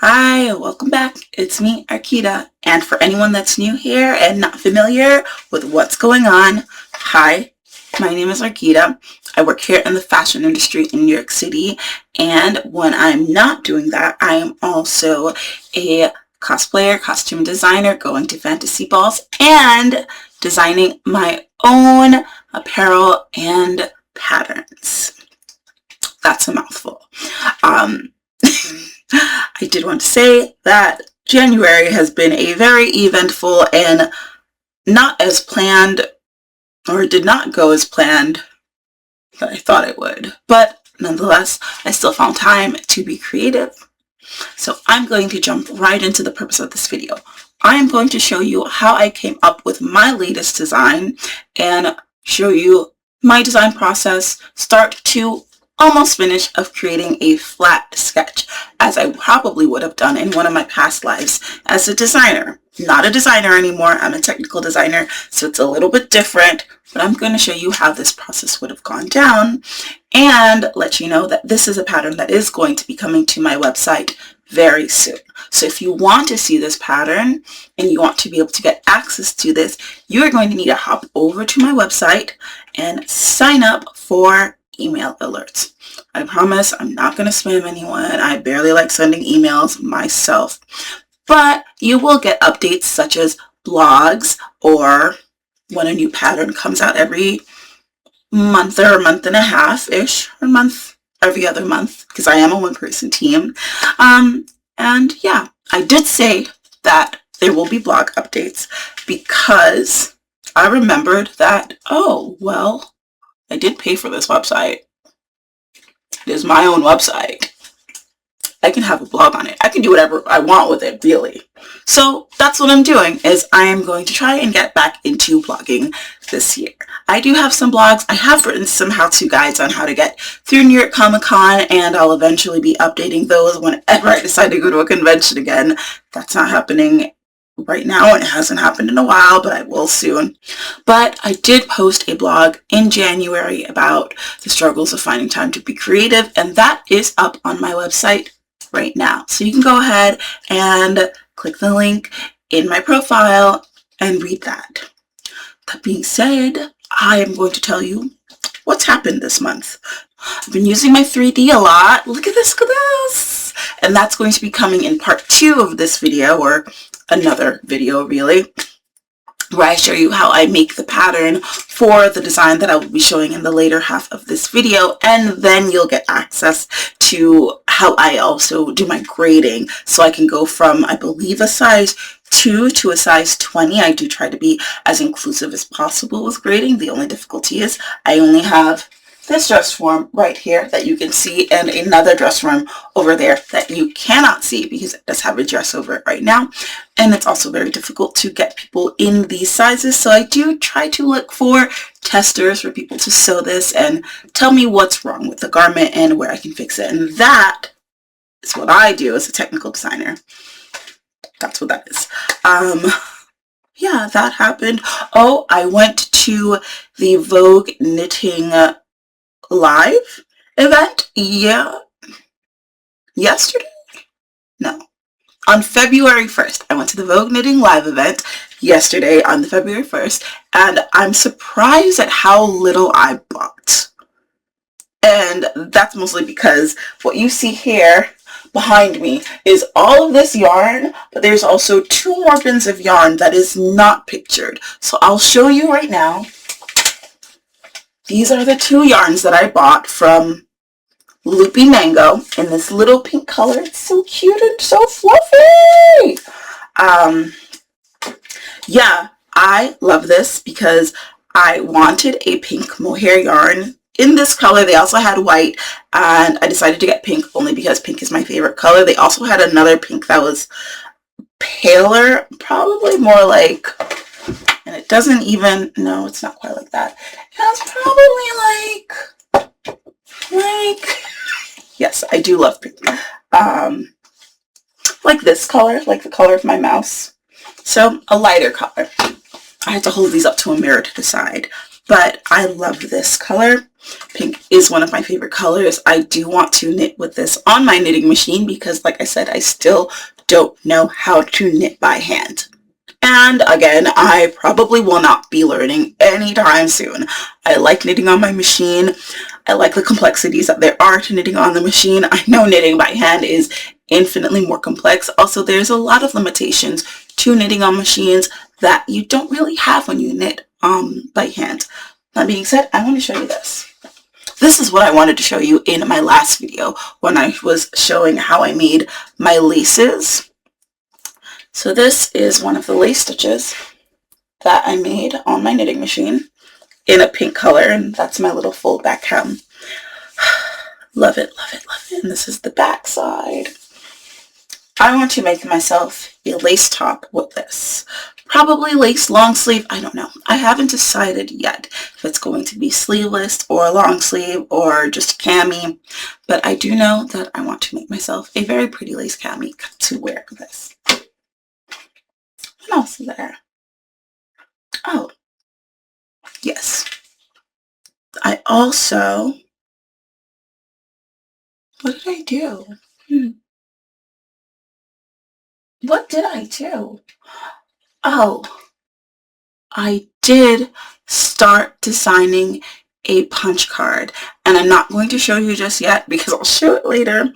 Hi, welcome back. It's me, Arkita. And for anyone that's new here and not familiar with what's going on, hi, my name is Arkita. I work here in the fashion industry in New York City. And when I'm not doing that, I am also a cosplayer, costume designer, going to fantasy balls, and designing my own apparel and patterns. That's a mouthful. I did want to say that January has been a very eventful and not as planned, or did not go as planned that I thought it would. But nonetheless, I still found time to be creative. So I'm going to jump right into the purpose of this video. I am going to show you how I came up with my latest design and show you my design process, start to almost finish, of creating a flat sketch, as I probably would have done in one of my past lives as a designer. Not a designer anymore, I'm a technical designer, so it's a little bit different, but I'm going to show you how this process would have gone down and let you know that this is a pattern that is going to be coming to my website very soon. So if you want to see this pattern and you want to be able to get access to this, you are going to need to hop over to my website and sign up for email alerts. I promise I'm not going to spam anyone. I barely like sending emails myself. But you will get updates such as blogs, or when a new pattern comes out every month or a month and a half-ish, or month, every other month, because I am a one-person team. And yeah, I did say that there will be blog updates because I remembered that, oh, well, I did pay for this website. It is my own website. I can have a blog on it. I can do whatever I want with it, really. So that's what I'm doing, is I am going to try and get back into blogging this year. I do have some blogs. I have written some how-to guides on how to get through New York Comic Con, and I'll eventually be updating those whenever I decide to go to a convention again. That's not happening right now, and it hasn't happened in a while, but I will soon. But I did post a blog in January about the struggles of finding time to be creative, and that is up on my website right now. So you can go ahead and click the link in my profile and read that. That being said, I am going to tell you what's happened this month. I've been using my 3D a lot. Look at this, look at this. And that's going to be coming in part 2 of this video, or another video really, where I show you how I make the pattern for the design that I will be showing in the later half of this video, and then you'll get access to how I also do my grading, so I can go from, I believe, a size 2 to a size 20. I do try to be as inclusive as possible with grading. The only difficulty is I only have this dress form right here that you can see, and another dress form over there that you cannot see because it does have a dress over it right now. And it's also very difficult to get people in these sizes, so I do try to look for testers for people to sew this and tell me what's wrong with the garment and where I can fix it. And that is what I do as a technical designer. That's what that is. Yeah, that happened. Oh, I went to the Vogue Knitting Live event, yesterday? No. On February 1st. I went to the Vogue Knitting Live event yesterday on the February 1st, and I'm surprised at how little I bought. And that's mostly because what you see here behind me is all of this yarn, but there's also 2 more bins of yarn that is not pictured. So I'll show you right now. These are the 2 yarns that I bought from Loopy Mango in this little pink color. It's so cute and so fluffy. Yeah, I love this because I wanted a pink mohair yarn in this color. They also had white, and I decided to get pink only because pink is my favorite color. They also had another pink that was paler, probably more like, and it doesn't even, no, it's not quite like that. It's probably like, yes, I do love pink. Like this color, like the color of my mouse. So a lighter color. I had to hold these up to a mirror to decide, but I love this color. Pink is one of my favorite colors. I do want to knit with this on my knitting machine because, like I said, I still don't know how to knit by hand. And again, I probably will not be learning anytime soon. I like knitting on my machine. I like the complexities that there are to knitting on the machine. I know knitting by hand is infinitely more complex. Also, there's a lot of limitations to knitting on machines that you don't really have when you knit by hand. That being said, I want to show you this. This is what I wanted to show you in my last video when I was showing how I made my laces. So this is one of the lace stitches that I made on my knitting machine in a pink color, and that's my little fold back hem. Love it, love it, love it. And this is the back side. I want to make myself a lace top with this. Probably lace long sleeve, I don't know. I haven't decided yet if it's going to be sleeveless or long sleeve or just a cami, but I do know that I want to make myself a very pretty lace cami to wear with this. What else is there? Oh, yes. I also, what did I do? What did I do? Oh, I did start designing a punch card, and I'm not going to show you just yet because I'll show it later.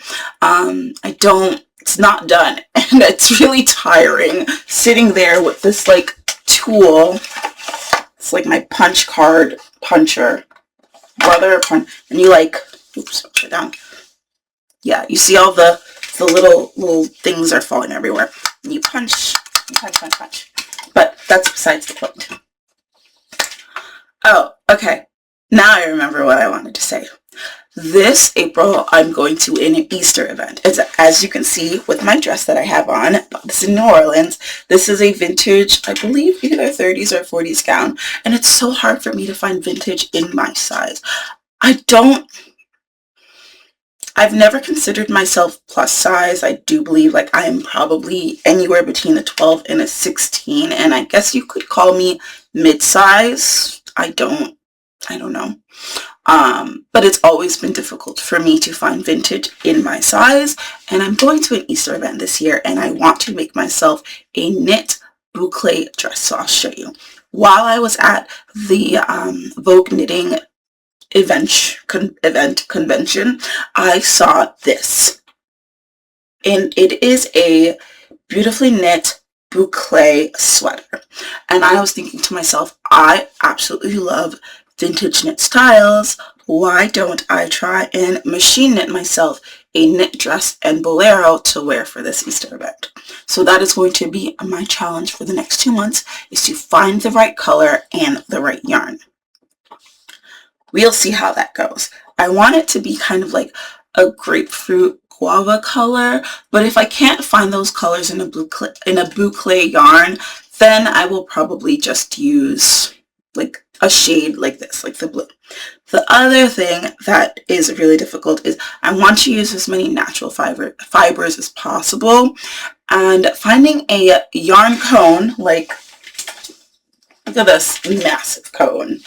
It's not done, and it's really tiring sitting there with this like tool. It's like my punch card puncher, and you like, oops, upside down. Yeah, you see all the little things are falling everywhere. And you punch, punch. But that's besides the point. Oh, okay. Now I remember what I wanted to say. This April, I'm going to an Easter event. It's, as you can see with my dress that I have on, this is in New Orleans. This is a vintage, I believe either 30s or 40s gown. And it's so hard for me to find vintage in my size. I've never considered myself plus size. I do believe like I am probably anywhere between a 12 and a 16. And I guess you could call me mid-size. I don't know. But it's always been difficult for me to find vintage in my size, and I'm going to an Easter event this year, and I want to make myself a knit boucle dress, so I'll show you. While I was at the Vogue Knitting event convention, I saw this, and it is a beautifully knit boucle sweater, and I was thinking to myself, I absolutely love vintage knit styles. Why don't I try and machine knit myself a knit dress and bolero to wear for this Easter event? So that is going to be my challenge for the next 2 months, is to find the right color and the right yarn. We'll see how that goes. I want it to be kind of like a grapefruit guava color, but if I can't find those colors in a boucle yarn, then I will probably just use like a shade like this, like the blue. The other thing that is really difficult is I want to use as many natural fibers as possible, and finding a yarn cone, like, look at this massive cone.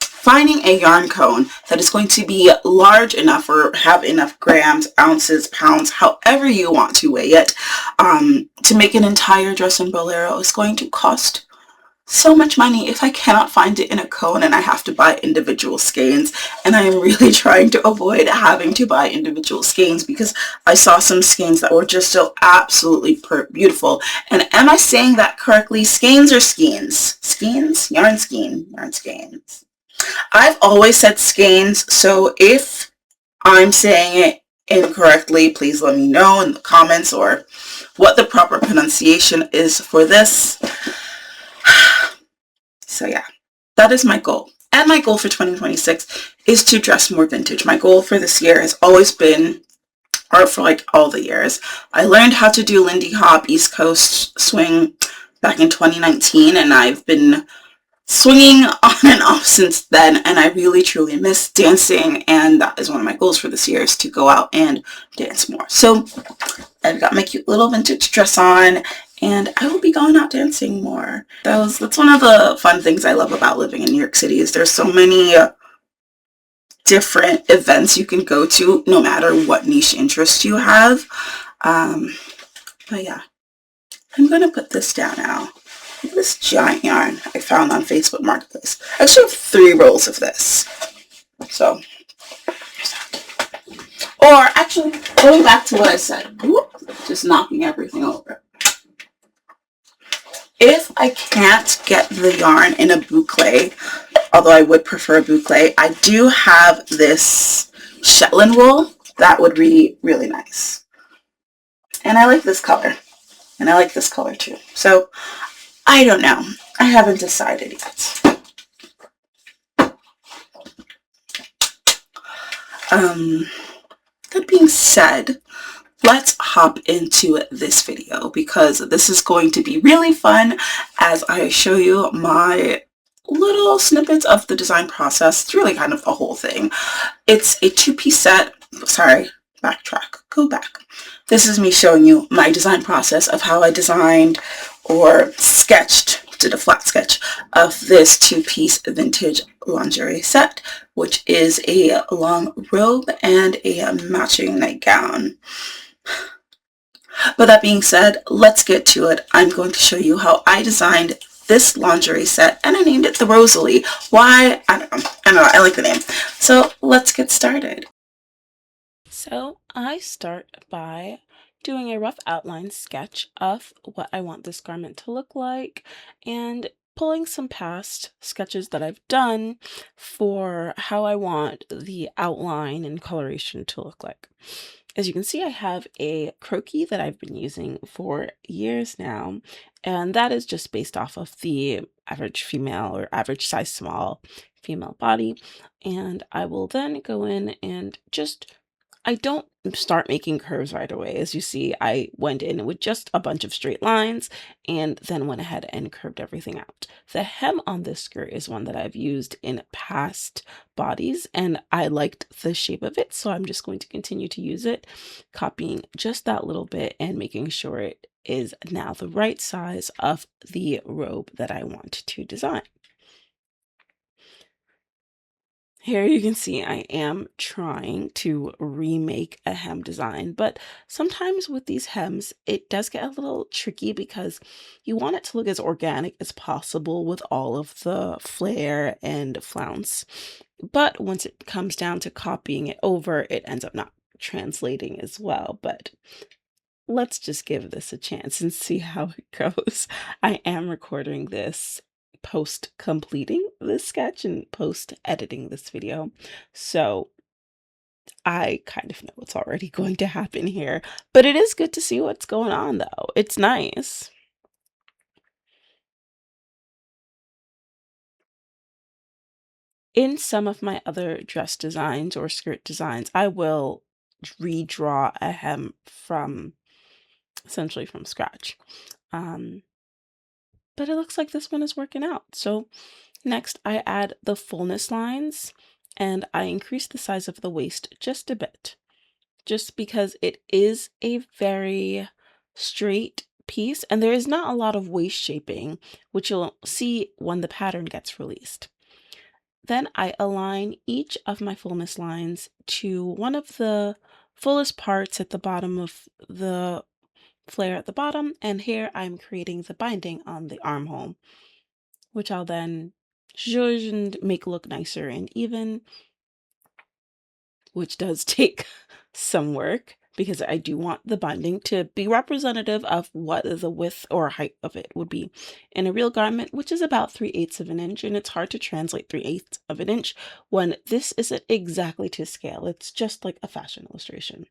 Finding a yarn cone that is going to be large enough or have enough grams, ounces, pounds, however you want to weigh it, to make an entire dress and bolero is going to cost so much money if I cannot find it in a cone and I have to buy individual skeins. And I am really trying to avoid having to buy individual skeins because I saw some skeins that were just so absolutely beautiful. And am I saying that correctly? Skeins or skeins? Skeins? Yarn skein. Yarn skeins. I've always said skeins, so if I'm saying it incorrectly, please let me know in the comments or what the proper pronunciation is for this. So yeah, that is my goal. And my goal for 2026 is to dress more vintage. My goal for this year has always been, or for like all the years, I learned how to do Lindy Hop East Coast swing back in 2019, and I've been swinging on and off since then, and I really truly miss dancing, and that is one of my goals for this year, is to go out and dance more. So I've got my cute little vintage dress on, and I will be going out dancing more. That's one of the fun things I love about living in New York City, is there's so many different events you can go to no matter what niche interest you have. But yeah, I'm going to put this down now. This giant yarn I found on Facebook Marketplace. I actually have 3 rolls of this. So, or actually, going back to what I said, whoop, just knocking everything over. If I can't get the yarn in a boucle, although I would prefer a boucle, I do have this Shetland wool that would be really nice. And I like this color. And I like this color too. So, I don't know. I haven't decided yet. That being said, let's hop into this video because this is going to be really fun as I show you my little snippets of the design process. It's really kind of the whole thing. It's a 2-piece set. Sorry, backtrack, go back. This is me showing you my design process of how I designed or sketched, did a flat sketch of this 2-piece vintage lingerie set, which is a long robe and a matching nightgown. But that being said, let's get to it. I'm going to show you how I designed this lingerie set, and I named it the Rosalie. Why? I don't know. I like the name. So let's get started. So I start by doing a rough outline sketch of what I want this garment to look like and pulling some past sketches that I've done for how I want the outline and coloration to look like. As you can see, I have a croquis that I've been using for years now, and that is just based off of the average female or average size small female body. And I will then go in and I don't start making curves right away. As you see, I went in with just a bunch of straight lines and then went ahead and curved everything out. The hem on this skirt is one that I've used in past bodies and I liked the shape of it, so I'm just going to continue to use it, copying just that little bit and making sure it is now the right size of the robe that I want to design. Here you can see I am trying to remake a hem design, but sometimes with these hems, it does get a little tricky because you want it to look as organic as possible with all of the flare and flounce. But once it comes down to copying it over, it ends up not translating as well. But let's just give this a chance and see how it goes. I am recording this post completing this sketch and post editing this video. So I kind of know what's already going to happen here, but it is good to see what's going on though. It's nice. In some of my other dress designs or skirt designs, I will redraw a hem from essentially from scratch. Um, but it looks like this one is working out. So next, I add the fullness lines and I increase the size of the waist just a bit, just because it is a very straight piece and there is not a lot of waist shaping, which you'll see when the pattern gets released. Then I align each of my fullness lines to one of the fullest parts at the bottom of the flare at the bottom, and here I'm creating the binding on the armhole, which I'll then zhuzh and make look nicer and even, which does take some work because I do want the binding to be representative of what the width or height of it would be in a real garment, which is about 3/8 of an inch, and it's hard to translate 3/8 of an inch when this isn't exactly to scale. It's just like a fashion illustration.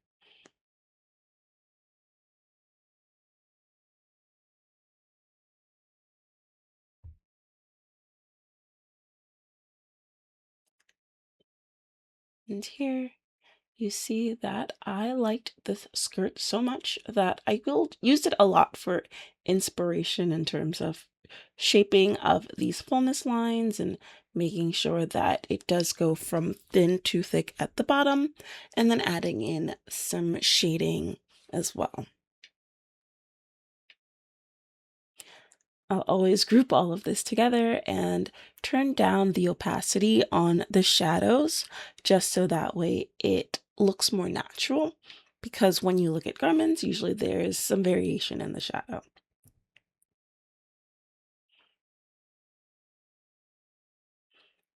And here you see that I liked this skirt so much that I used it a lot for inspiration in terms of shaping of these fullness lines and making sure that it does go from thin to thick at the bottom and then adding in some shading as well. I'll always group all of this together and turn down the opacity on the shadows just so that way it looks more natural, because when you look at garments, usually there is some variation in the shadow.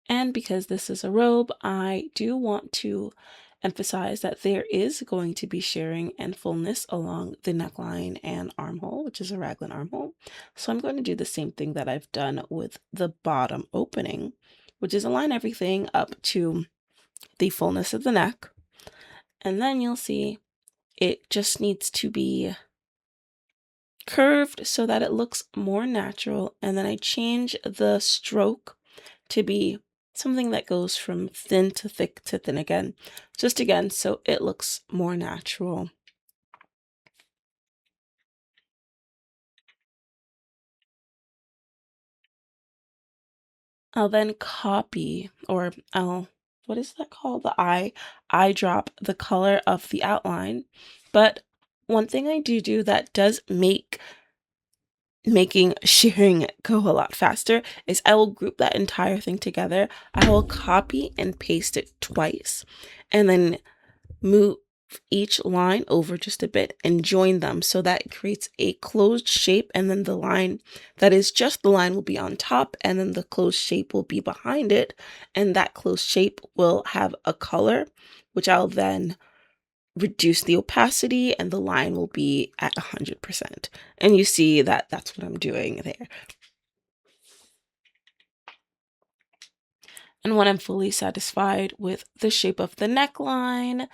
And because this is a robe, I do want to emphasize that there is going to be shearing and fullness along the neckline and armhole, which is a raglan armhole. So I'm going to do the same thing that I've done with the bottom opening, which is align everything up to the fullness of the neck. And then you'll see it just needs to be curved so that it looks more natural. And then I change the stroke to be something that goes from thin to thick to thin again, just again, so it looks more natural. I'll then copy, or what is that called? I drop the color of the outline. But one thing I do that does making shearing go a lot faster is I will group that entire thing together. I will copy and paste it twice and then move each line over just a bit and join them so that it creates a closed shape, and then the line that is just the line will be on top, and then the closed shape will be behind it, and that closed shape will have a color, which I'll then reduce the opacity, and the line will be at 100%. And you see that that's what I'm doing there. And when I'm fully satisfied with the shape of the neckline,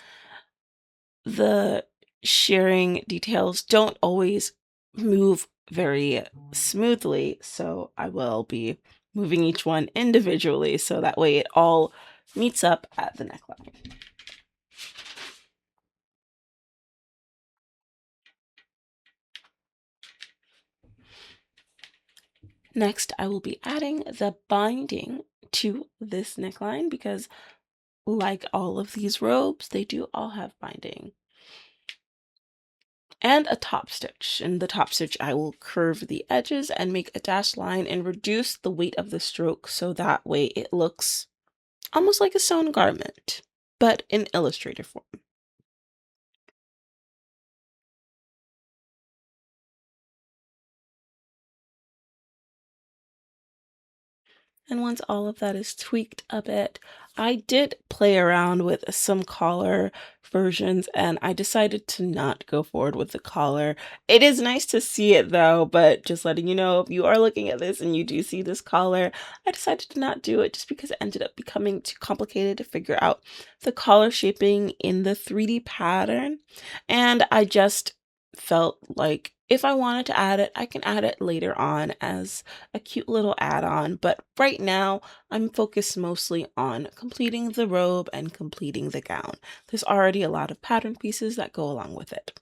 the shearing details don't always move very smoothly, so I will be moving each one individually so that way it all meets up at the neckline. Next, I will be adding the binding to this neckline because, like all of these robes, they do all have binding. And a top stitch. In the top stitch, I will curve the edges and make a dashed line and reduce the weight of the stroke so that way it looks almost like a sewn garment, but in Illustrator form. And once all of that is tweaked a bit, I did play around with some collar versions and I decided to not go forward with the collar. It is nice to see it though, but just letting you know, if you are looking at this and you do see this collar, I decided to not do it just because it ended up becoming too complicated to figure out the collar shaping in the 3D pattern. And I just felt like if I wanted to add it, I can add it later on as a cute little add-on, but right now I'm focused mostly on completing the robe and completing the gown. There's already a lot of pattern pieces that go along with it.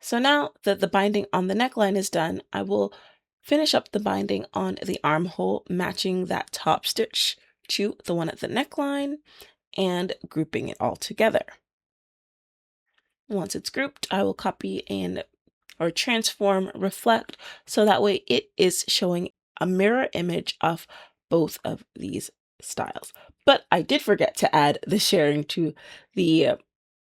So now that the binding on the neckline is done, I will finish up the binding on the armhole, matching that top stitch to the one at the neckline and grouping it all together. Once it's grouped, I will copy and or transform reflect so that way it is showing a mirror image of both of these styles. But I did forget to add the sharing to the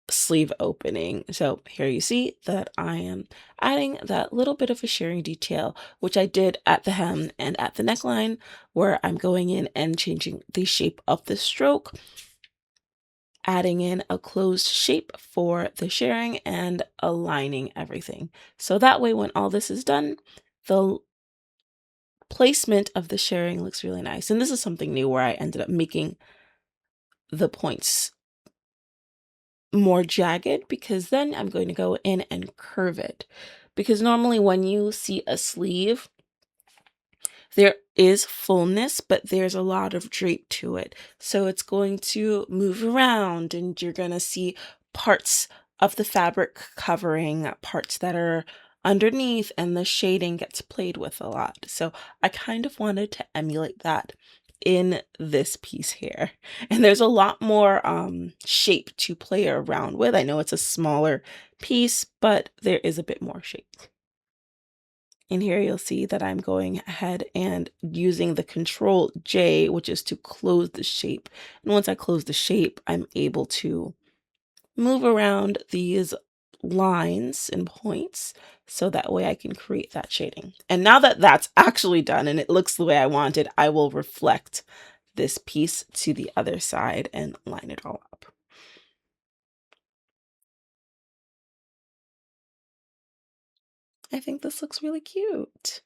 sleeve opening. So here you see that I am adding that little bit of a sharing detail, which I did at the hem and at the neckline, where I'm going in and changing the shape of the stroke, adding in a closed shape for the sharing and aligning everything. So that way, when all this is done, the placement of the sharing looks really nice. And this is something new where I ended up making the points more jagged because then I'm going to go in and curve it. Because normally when you see a sleeve, there is fullness, but there's a lot of drape to it. So it's going to move around and you're going to see parts of the fabric covering parts that are underneath, and the shading gets played with a lot. So I kind of wanted to emulate that in this piece here. And there's a lot more shape to play around with. I know it's a smaller piece, but there is a bit more shape. In here, you'll see that I'm going ahead and using the Control J, which is to close the shape. And once I close the shape, I'm able to move around these lines and points so that way I can create that shading. And now that that's actually done and it looks the way I wanted, I will reflect this piece to the other side and line it all up. I think this looks really cute.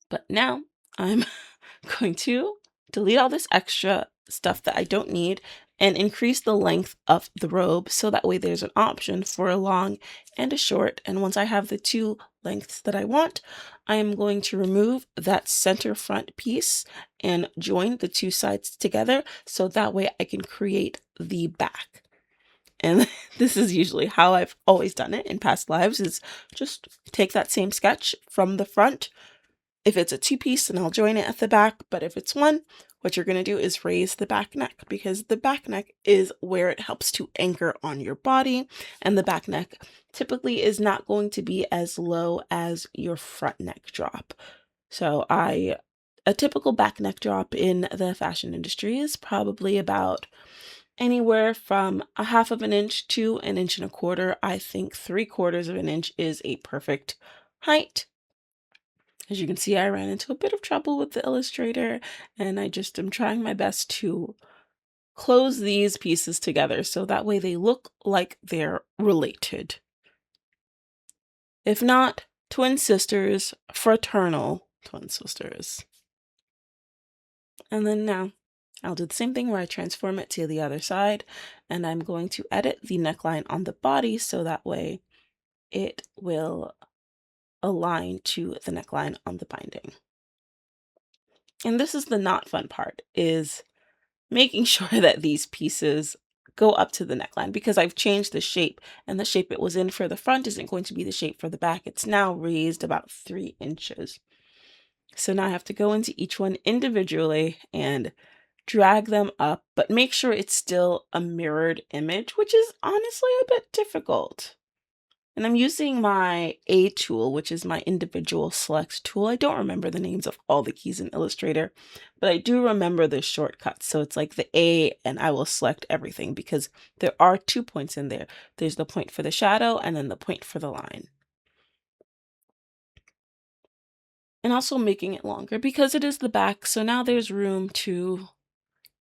But now I'm going to delete all this extra stuff that I don't need and increase the length of the robe so that way there's an option for a long and a short. And once I have the two lengths that I want, I am going to remove that center front piece and join the two sides together so that way I can create the back. And this is usually how I've always done it in past lives, is just take that same sketch from the front. If it's a two-piece, then I'll join it at the back, but if it's one, what you're going to do is raise the back neck, because the back neck is where it helps to anchor on your body, and the back neck typically is not going to be as low as your front neck drop. So a typical back neck drop in the fashion industry is probably about anywhere from 1/2 of an inch to 1.25 inches. I think 3/4 of an inch is a perfect height. As you can see, I ran into a bit of trouble with the Illustrator, and I just am trying my best to close these pieces together so that way they look like they're related. If not, twin sisters, fraternal twin sisters. And then now I'll do the same thing where I transform it to the other side, and I'm going to edit the neckline on the body so that way it will align to the neckline on the binding. And this is the not fun part, is making sure that these pieces go up to the neckline, because I've changed the shape, and the shape it was in for the front isn't going to be the shape for the back. It's now raised about 3 inches. So now I have to go into each one individually and drag them up, but make sure it's still a mirrored image, which is honestly a bit difficult. And I'm using my A tool, which is my individual select tool. I don't remember the names of all the keys in Illustrator, but I do remember the shortcuts. So it's like the A, and I will select everything because there are 2 points in there. There's the point for the shadow and then the point for the line. And also making it longer because it is the back. So now there's room to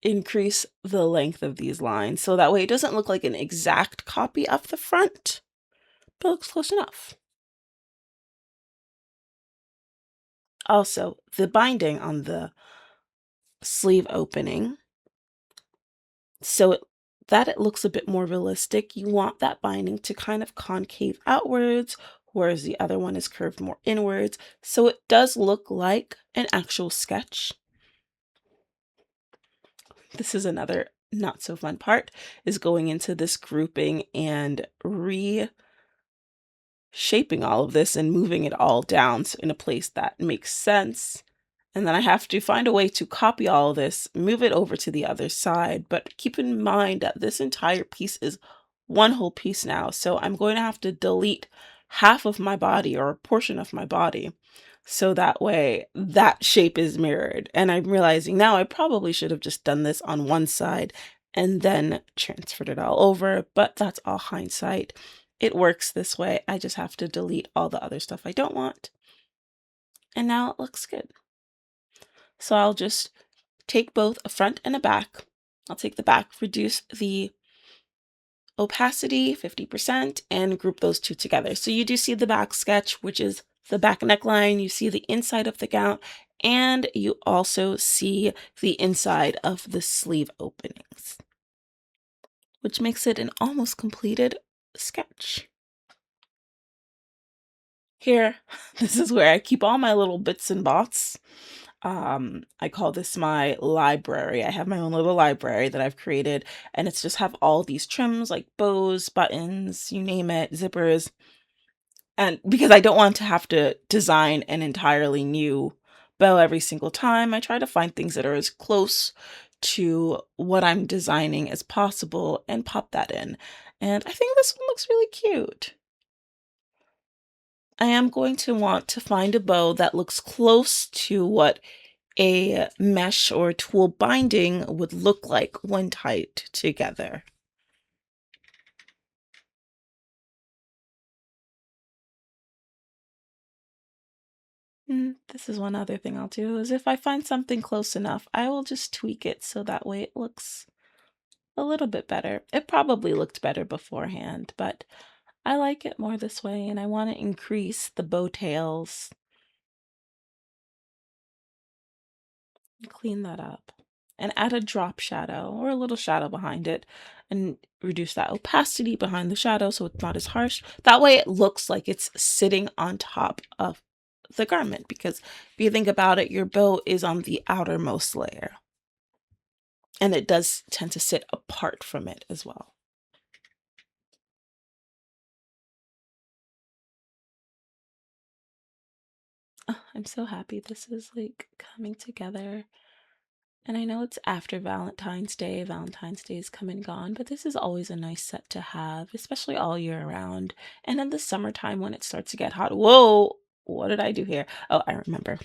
increase the length of these lines. So that way it doesn't look like an exact copy of the front, but it looks close enough. Also, the binding on the sleeve opening, so that it looks a bit more realistic, you want that binding to kind of concave outwards, whereas the other one is curved more inwards. So it does look like an actual sketch. This is another not so fun part, is going into this grouping and shaping all of this and moving it all down in a place that makes sense. And then I have to find a way to copy all of this, move it over to the other side. But keep in mind that this entire piece is one whole piece now. So I'm going to have to delete half of my body or a portion of my body, so that way that shape is mirrored. And I'm realizing now I probably should have just done this on one side and then transferred it all over, but that's all hindsight. It works this way. I just have to delete all the other stuff I don't want. And now it looks good. So I'll just take both a front and a back. I'll take the back, reduce the opacity 50%, and group those two together. So you do see the back sketch, which is the back neckline. You see the inside of the gown, and you also see the inside of the sleeve openings, which makes it an almost completed sketch. Here, this is where I keep all my little bits and bots. I call this my library. I have my own little library that I've created, and it's just have all these trims like bows, buttons, you name it, zippers. And because I don't want to have to design an entirely new bow every single time, I try to find things that are as close to what I'm designing as possible and pop that in. And I think this one looks really cute. I am going to want to find a bow that looks close to what a mesh or tulle binding would look like when tied together. This is one other thing I'll do is if I find something close enough, I will just tweak it so that way it looks a little bit better. It probably looked better beforehand, but I like it more this way and I want to increase the bow tails. Clean that up and add a drop shadow or a little shadow behind it and reduce that opacity behind the shadow so it's not as harsh. That way it looks like it's sitting on top of the garment, because if you think about it, your bow is on the outermost layer and it does tend to sit apart from it as well. Oh, I'm so happy this is like coming together. And I know it's after Valentine's Day. Valentine's Day is come and gone, but this is always a nice set to have, especially all year around. And in the summertime when it starts to get hot. Whoa, what did I do here? Oh, I remember.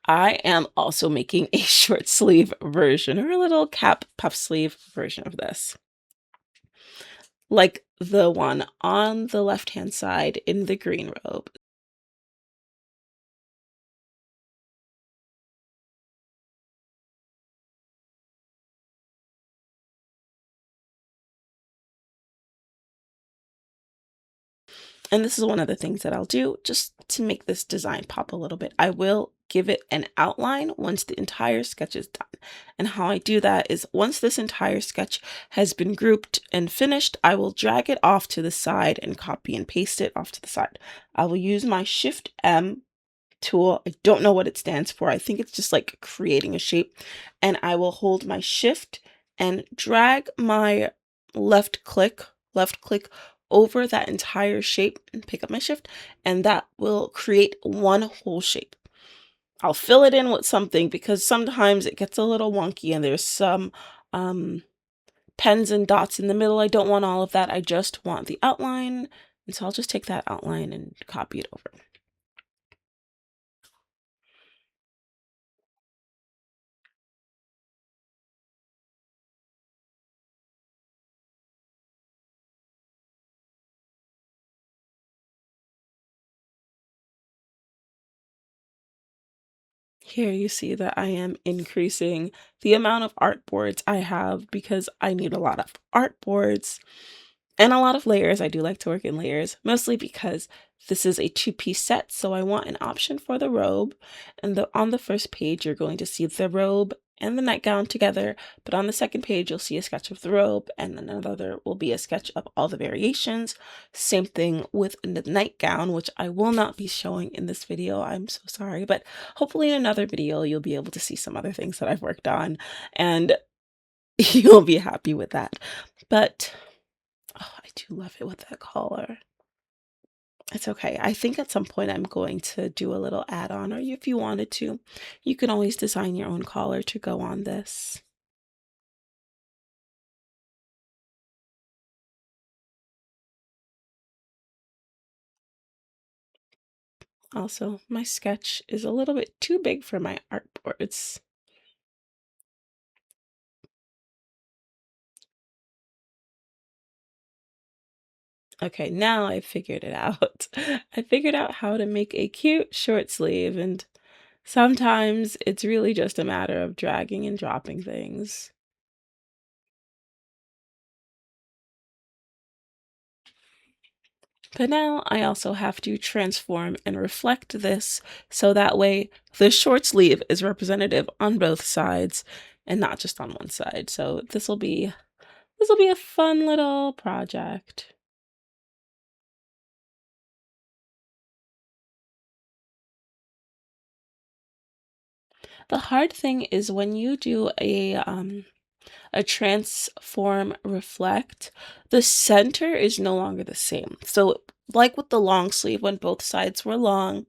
I am also making a short sleeve version or a little cap puff sleeve version of this. Like the one on the left-hand side in the green robe. And this is one of the things that I'll do just to make this design pop a little bit. I will give it an outline once the entire sketch is done. And how I do that is once this entire sketch has been grouped and finished, I will drag it off to the side and copy and paste it off to the side. I will use my Shift M tool. I don't know what it stands for. I think it's just like creating a shape. And I will hold my Shift and drag my left click over that entire shape and pick up my Shift, and that will create one whole shape. I'll fill it in with something because sometimes it gets a little wonky and there's some pens and dots in the middle. I don't want all of that. I just want the outline. And so I'll just take that outline and copy it over. Here you see that I am increasing the amount of artboards I have because I need a lot of artboards and a lot of layers. I do like to work in layers, mostly because this is a two-piece set, so I want an option for the robe. And on the first page, you're going to see the robe and the nightgown together, but on the second page, you'll see a sketch of the robe, and then another will be a sketch of all the variations. Same thing with the nightgown, which I will not be showing in this video. I'm so sorry, but hopefully in another video, you'll be able to see some other things that I've worked on, and you'll be happy with that. But oh, I do love it with that collar. It's okay. I think at some point I'm going to do a little add-on, or if you wanted to, you can always design your own collar to go on this. Also, my sketch is a little bit too big for my artboards. Okay, now I figured it out. I figured out how to make a cute short sleeve, and sometimes it's really just a matter of dragging and dropping things. But now I also have to transform and reflect this so that way the short sleeve is representative on both sides and not just on one side. So this will be a fun little project. The hard thing is when you do a transform reflect, the center is no longer the same. So like with the long sleeve, when both sides were long,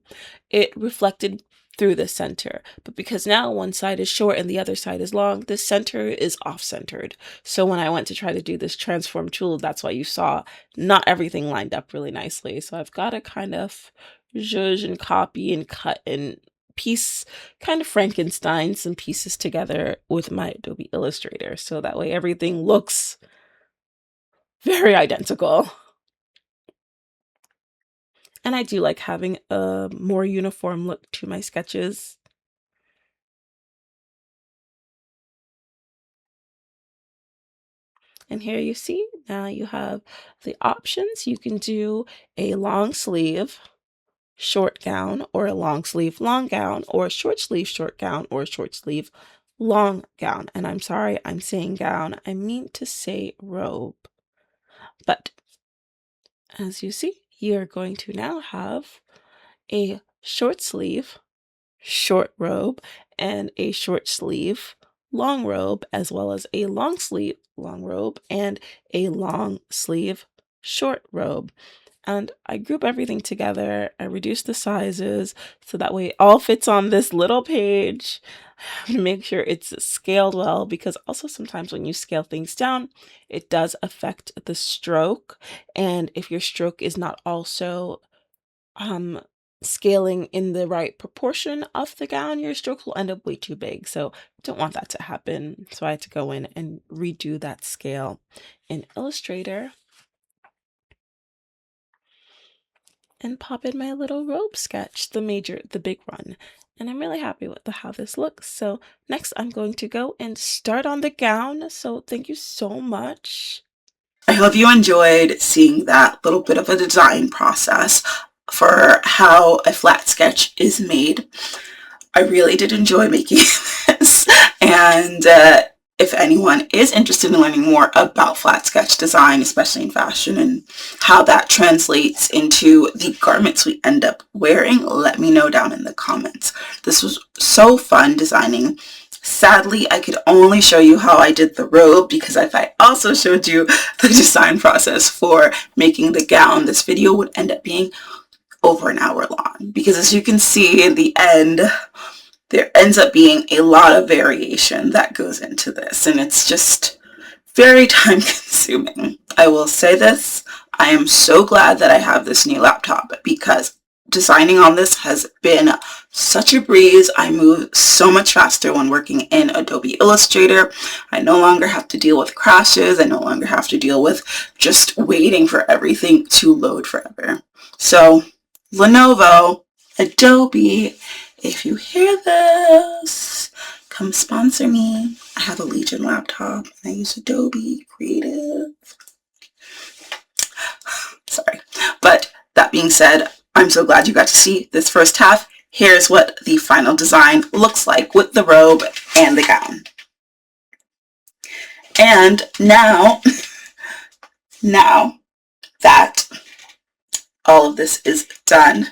it reflected through the center. But because now one side is short and the other side is long, the center is off-centered. So when I went to try to do this transform tool, that's why you saw not everything lined up really nicely. So I've got to kind of zhuzh and copy and cut and piece, kind of Frankenstein some pieces together with my Adobe Illustrator, so that way everything looks very identical. And I do like having a more uniform look to my sketches. And here you see, now you have the options. You can do a long sleeve short gown, or a long sleeve long gown, or a short sleeve short gown, or a short sleeve long gown. And I'm sorry, I'm saying gown. I mean to say robe. But as you see, you're going to now have a short sleeve short robe and a short sleeve long robe, as well as a long sleeve long robe and a long sleeve short robe. And I group everything together. I reduce the sizes so that way it all fits on this little page. I have to make sure it's scaled well, because also sometimes when you scale things down, it does affect the stroke. And if your stroke is not also scaling in the right proportion of the gown, your stroke will end up way too big. So don't want that to happen. So I had to go in and redo that scale in Illustrator and pop in my little robe sketch, the big one. And I'm really happy with how this looks. So next I'm going to go and start on the gown. So thank you so much. I hope you enjoyed seeing that little bit of a design process for how a flat sketch is made. I really did enjoy making this, and if anyone is interested in learning more about flat sketch design, especially in fashion, and how that translates into the garments we end up wearing, let me know down in the comments. This was so fun designing. Sadly, I could only show you how I did the robe, because if I also showed you the design process for making the gown, this video would end up being over an hour long, because as you can see in the end, there ends up being a lot of variation that goes into this, and it's just very time consuming. I will say this, I am so glad that I have this new laptop, because designing on this has been such a breeze. I move so much faster when working in Adobe Illustrator. I no longer have to deal with crashes. I no longer have to deal with just waiting for everything to load forever. So Lenovo, Adobe, if you hear this, come sponsor me. I have a Legion laptop and I use Adobe Creative. Sorry. But that being said, I'm so glad you got to see this first half. Here's what the final design looks like with the robe and the gown. And now that all of this is done,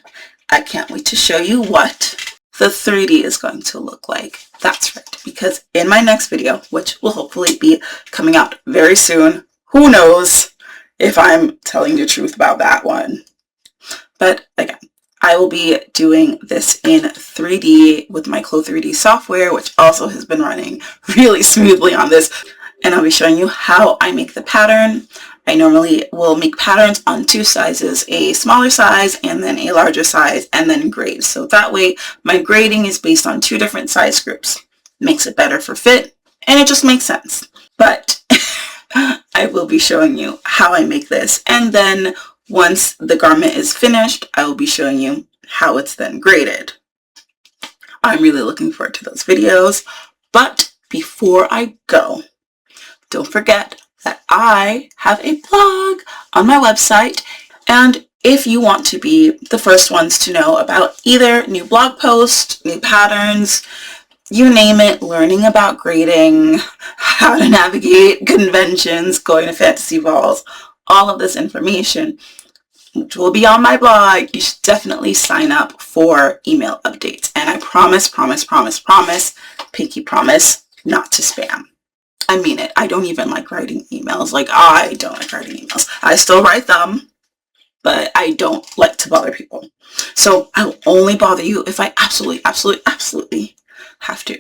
I can't wait to show you what the 3D is going to look like. That's right, because in my next video, which will hopefully be coming out very soon, who knows if I'm telling the truth about that one. But again, I will be doing this in 3D with my Clo 3D software, which also has been running really smoothly on this. And I'll be showing you how I make the pattern. I normally will make patterns on two sizes, a smaller size and then a larger size, and then grade. So that way my grading is based on two different size groups. Makes it better for fit, and it just makes sense. But I will be showing you how I make this, and then once the garment is finished, I will be showing you how it's then graded. I'm really looking forward to those videos. But before I go, don't forget that I have a blog on my website, and if you want to be the first ones to know about either new blog posts, new patterns, you name it, learning about grading, how to navigate conventions, going to fantasy balls, all of this information, which will be on my blog, you should definitely sign up for email updates. And I promise, pinky promise, not to spam. I mean it. I don't even like writing emails. Like, I don't like writing emails. I still write them, but I don't like to bother people. So I'll only bother you if I absolutely, absolutely, absolutely have to.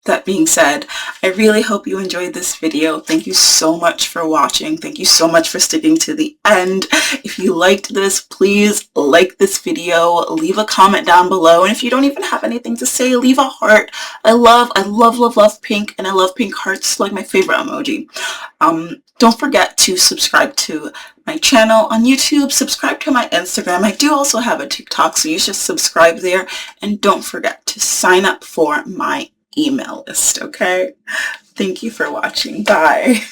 That being said, I really hope you enjoyed this video. Thank you so much for watching. Thank you so much for sticking to the end. If you liked this, please like this video, leave a comment down below, and if you don't even have anything to say, leave a heart. I love, love pink, and I love pink hearts. It's like my favorite emoji. Don't forget to subscribe to my channel on YouTube, subscribe to my Instagram. I do also have a TikTok, so you should subscribe there, and don't forget to sign up for my email list, okay? Thank you for watching. Bye.